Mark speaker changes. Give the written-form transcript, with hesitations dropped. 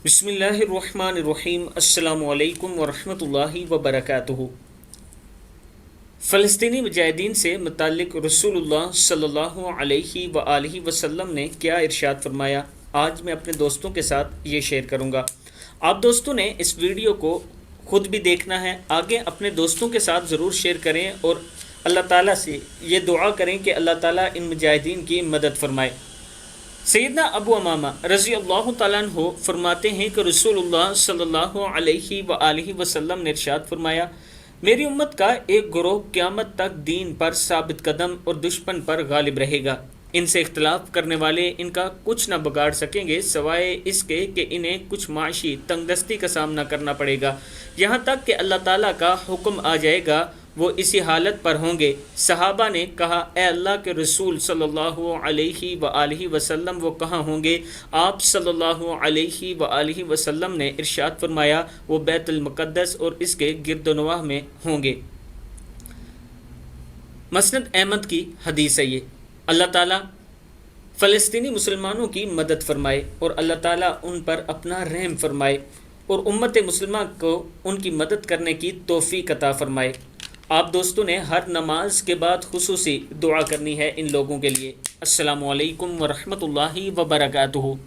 Speaker 1: بسم اللہ الرحمن الرحیم۔ السلام علیکم ورحمۃ اللہ وبرکاتہ۔ فلسطینی مجاہدین سے متعلق رسول اللہ صلی اللہ علیہ وآلہ وسلم نے کیا ارشاد فرمایا، آج میں اپنے دوستوں کے ساتھ یہ شیئر کروں گا۔ آپ دوستوں نے اس ویڈیو کو خود بھی دیکھنا ہے، آگے اپنے دوستوں کے ساتھ ضرور شیئر کریں اور اللہ تعالیٰ سے یہ دعا کریں کہ اللہ تعالیٰ ان مجاہدین کی مدد فرمائے۔ سیدنا ابو امامہ رضی اللہ تعالیٰ عنہ فرماتے ہیں کہ رسول اللہ صلی اللہ علیہ وآلہ وسلم نے ارشاد فرمایا، میری امت کا ایک گروہ قیامت تک دین پر ثابت قدم اور دشمن پر غالب رہے گا۔ ان سے اختلاف کرنے والے ان کا کچھ نہ بگاڑ سکیں گے سوائے اس کے کہ انہیں کچھ معاشی تنگ دستی کا سامنا کرنا پڑے گا، یہاں تک کہ اللہ تعالیٰ کا حکم آ جائے گا، وہ اسی حالت پر ہوں گے۔ صحابہ نے کہا، اے اللہ کے رسول صلی اللہ علیہ وآلہ وسلم، وہ کہاں ہوں گے؟ آپ صلی اللہ علیہ وآلہ وسلم نے ارشاد فرمایا، وہ بیت المقدس اور اس کے گرد و نواح میں ہوں گے۔ مسند احمد کی حدیث ہے یہ۔ اللہ تعالیٰ فلسطینی مسلمانوں کی مدد فرمائے اور اللہ تعالیٰ ان پر اپنا رحم فرمائے اور امت مسلمہ کو ان کی مدد کرنے کی توفیق عطا فرمائے۔ آپ دوستوں نے ہر نماز کے بعد خصوصی دعا کرنی ہے ان لوگوں کے لیے۔ السلام علیکم ورحمۃ اللہ وبرکاتہ۔